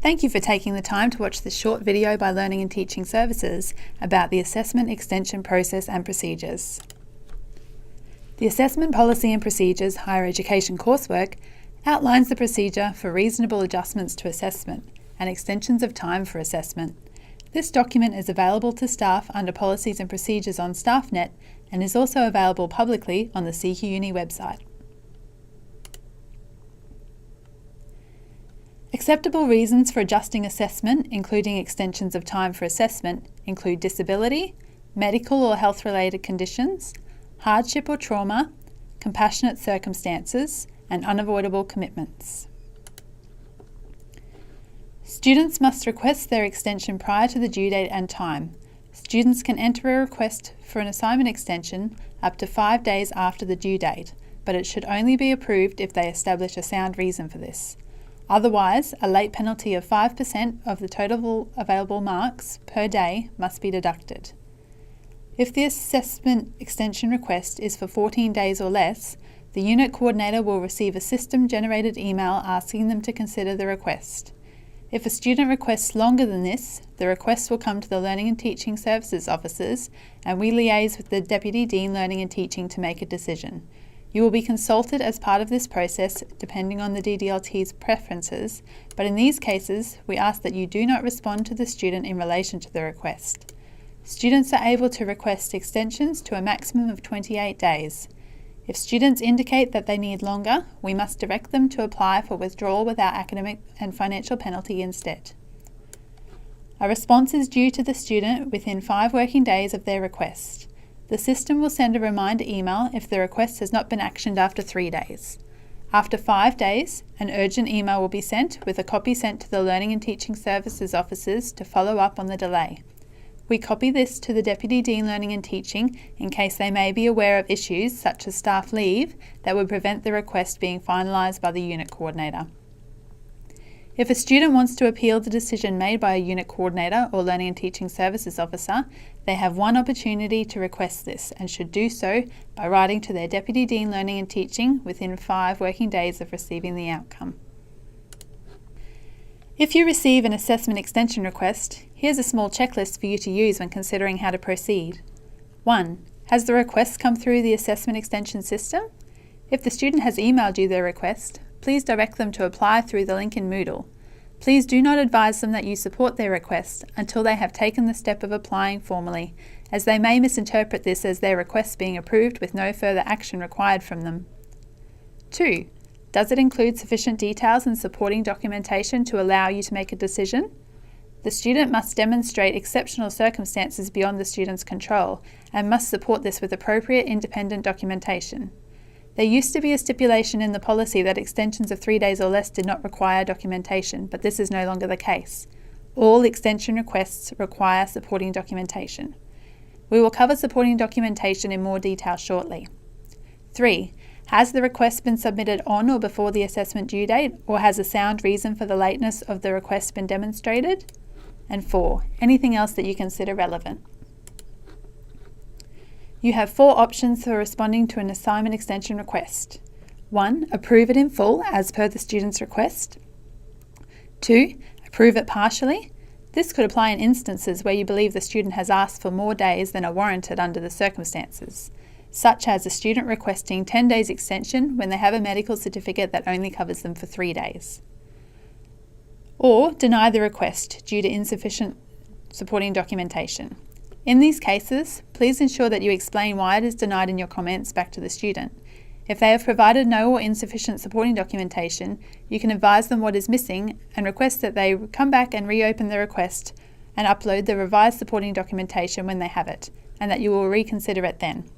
Thank you for taking the time to watch this short video by Learning and Teaching Services about the assessment extension process and procedures. The Assessment Policy and Procedures Higher Education coursework outlines the procedure for reasonable adjustments to assessment and extensions of time for assessment. This document is available to staff under Policies and Procedures on StaffNet and is also available publicly on the CQ Uni website. Acceptable reasons for adjusting assessment, including extensions of time for assessment, include disability, medical or health-related conditions, hardship or trauma, compassionate circumstances, and unavoidable commitments. Students must request their extension prior to the due date and time. Students can enter a request for an assignment extension up to 5 days after the due date, but it should only be approved if they establish a sound reason for this. Otherwise, a late penalty of 5% of the total available marks per day must be deducted. If the assessment extension request is for 14 days or less, the unit coordinator will receive a system-generated email asking them to consider the request. If a student requests longer than this, the request will come to the Learning and Teaching Services officers, and we liaise with the Deputy Dean Learning and Teaching to make a decision. You will be consulted as part of this process depending on the DDLT's preferences, but in these cases, we ask that you do not respond to the student in relation to the request. Students are able to request extensions to a maximum of 28 days. If students indicate that they need longer, we must direct them to apply for withdrawal without academic and financial penalty instead. A response is due to the student within 5 working days of their request. The system will send a reminder email if the request has not been actioned after 3 days. After 5 days, an urgent email will be sent with a copy sent to the Learning and Teaching Services officers to follow up on the delay. We copy this to the Deputy Dean Learning and Teaching in case they may be aware of issues such as staff leave that would prevent the request being finalised by the unit coordinator. If a student wants to appeal the decision made by a unit coordinator or Learning and Teaching Services officer, they have one opportunity to request this and should do so by writing to their Deputy Dean Learning and Teaching within 5 working days of receiving the outcome. If you receive an assessment extension request, here's a small checklist for you to use when considering how to proceed. 1. Has the request come through the assessment extension system? If the student has emailed you their request, please direct them to apply through the link in Moodle. Please do not advise them that you support their request until they have taken the step of applying formally, as they may misinterpret this as their request being approved with no further action required from them. 2. Does it include sufficient details and supporting documentation to allow you to make a decision? The student must demonstrate exceptional circumstances beyond the student's control and must support this with appropriate independent documentation. There used to be a stipulation in the policy that extensions of 3 days or less did not require documentation, but this is no longer the case. All extension requests require supporting documentation. We will cover supporting documentation in more detail shortly. 3. Has the request been submitted on or before the assessment due date, or has a sound reason for the lateness of the request been demonstrated? And 4. Anything else that you consider relevant. You have 4 options for responding to an assignment extension request. 1. Approve it in full as per the student's request. 2. Approve it partially. This could apply in instances where you believe the student has asked for more days than are warranted under the circumstances, such as a student requesting 10 days extension when they have a medical certificate that only covers them for 3 days. Or deny the request due to insufficient supporting documentation. In these cases, please ensure that you explain why it is denied in your comments back to the student. If they have provided no or insufficient supporting documentation, you can advise them what is missing and request that they come back and reopen the request and upload the revised supporting documentation when they have it, and that you will reconsider it then.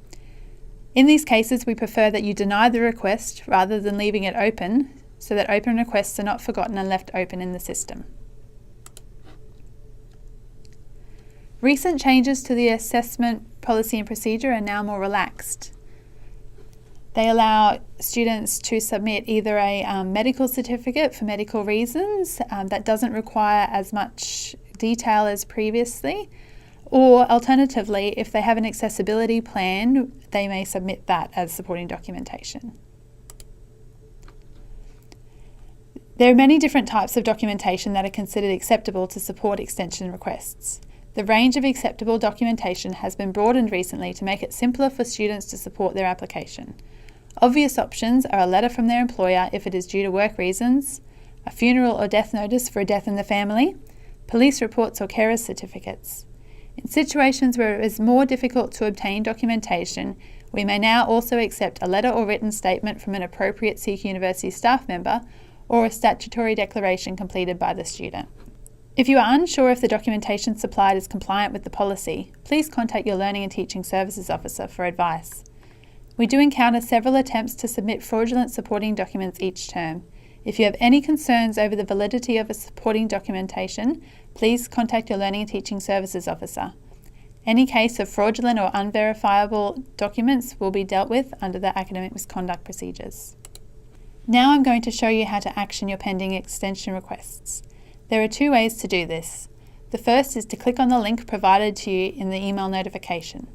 In these cases, we prefer that you deny the request rather than leaving it open, so that open requests are not forgotten and left open in the system. Recent changes to the assessment policy and procedure are now more relaxed. They allow students to submit either a medical certificate for medical reasons that doesn't require as much detail as previously, or alternatively, if they have an accessibility plan, they may submit that as supporting documentation. There are many different types of documentation that are considered acceptable to support extension requests. The range of acceptable documentation has been broadened recently to make it simpler for students to support their application. Obvious options are a letter from their employer if it is due to work reasons, a funeral or death notice for a death in the family, police reports or carers certificates. In situations where it is more difficult to obtain documentation, we may now also accept a letter or written statement from an appropriate SEEK University staff member or a statutory declaration completed by the student. If you are unsure if the documentation supplied is compliant with the policy, please contact your Learning and Teaching Services Officer for advice. We do encounter several attempts to submit fraudulent supporting documents each term. If you have any concerns over the validity of a supporting documentation, please contact your Learning and Teaching Services Officer. Any case of fraudulent or unverifiable documents will be dealt with under the Academic Misconduct Procedures. Now I'm going to show you how to action your pending extension requests. There are two ways to do this. The first is to click on the link provided to you in the email notification.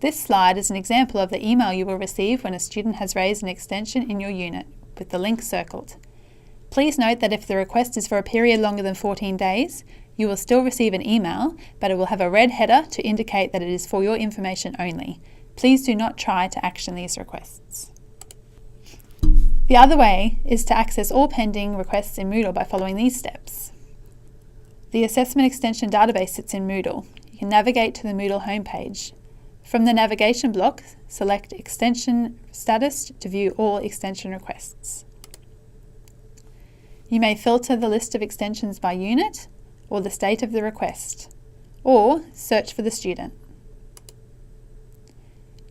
This slide is an example of the email you will receive when a student has raised an extension in your unit, with the link circled. Please note that if the request is for a period longer than 14 days, you will still receive an email, but it will have a red header to indicate that it is for your information only. Please do not try to action these requests. The other way is to access all pending requests in Moodle by following these steps. The Assessment Extension database sits in Moodle. You can navigate to the Moodle homepage. From the navigation block, select Extension Status to view all extension requests. You may filter the list of extensions by unit or the state of the request, or search for the student.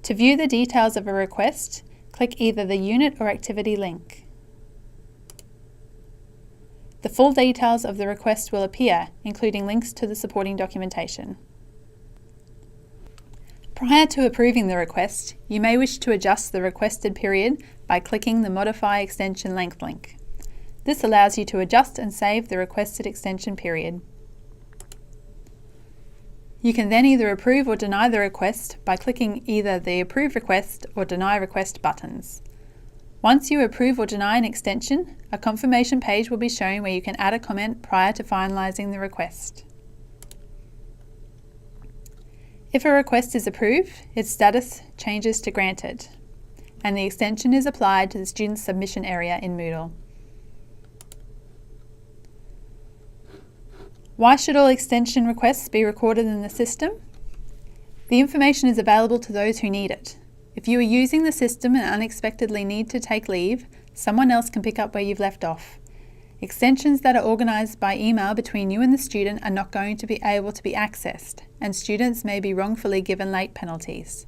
To view the details of a request, click either the unit or activity link. The full details of the request will appear, including links to the supporting documentation. Prior to approving the request, you may wish to adjust the requested period by clicking the Modify Extension Length link. This allows you to adjust and save the requested extension period. You can then either approve or deny the request by clicking either the Approve Request or Deny Request buttons. Once you approve or deny an extension, a confirmation page will be shown where you can add a comment prior to finalising the request. If a request is approved, its status changes to Granted, and the extension is applied to the student's submission area in Moodle. Why should all extension requests be recorded in the system? The information is available to those who need it. If you are using the system and unexpectedly need to take leave, someone else can pick up where you've left off. Extensions that are organised by email between you and the student are not going to be able to be accessed, and students may be wrongfully given late penalties.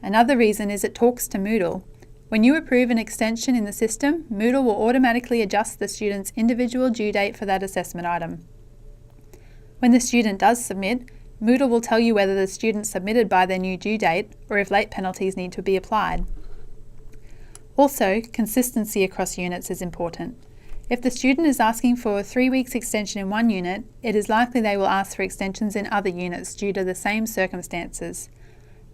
Another reason is it talks to Moodle. When you approve an extension in the system, Moodle will automatically adjust the student's individual due date for that assessment item. When the student does submit, Moodle will tell you whether the student submitted by their new due date or if late penalties need to be applied. Also, consistency across units is important. If the student is asking for a 3 weeks extension in one unit, it is likely they will ask for extensions in other units due to the same circumstances.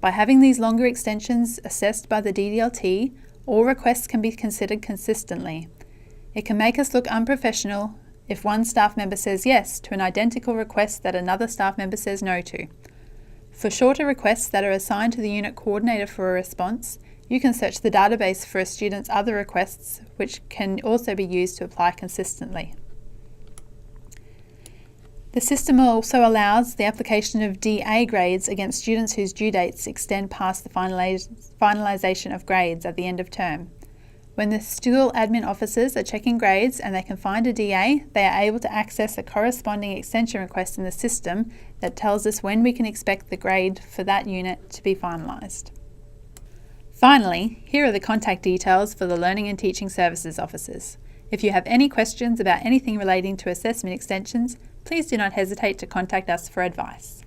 By having these longer extensions assessed by the DDLT, all requests can be considered consistently. It can make us look unprofessional if one staff member says yes to an identical request that another staff member says no to. For shorter requests that are assigned to the unit coordinator for a response, you can search the database for a student's other requests, which can also be used to apply consistently. The system also allows the application of DA grades against students whose due dates extend past the finalisation of grades at the end of term. When the school admin officers are checking grades and they can find a DA, they are able to access a corresponding extension request in the system that tells us when we can expect the grade for that unit to be finalised. Finally, here are the contact details for the Learning and Teaching Services officers. If you have any questions about anything relating to assessment extensions, please do not hesitate to contact us for advice.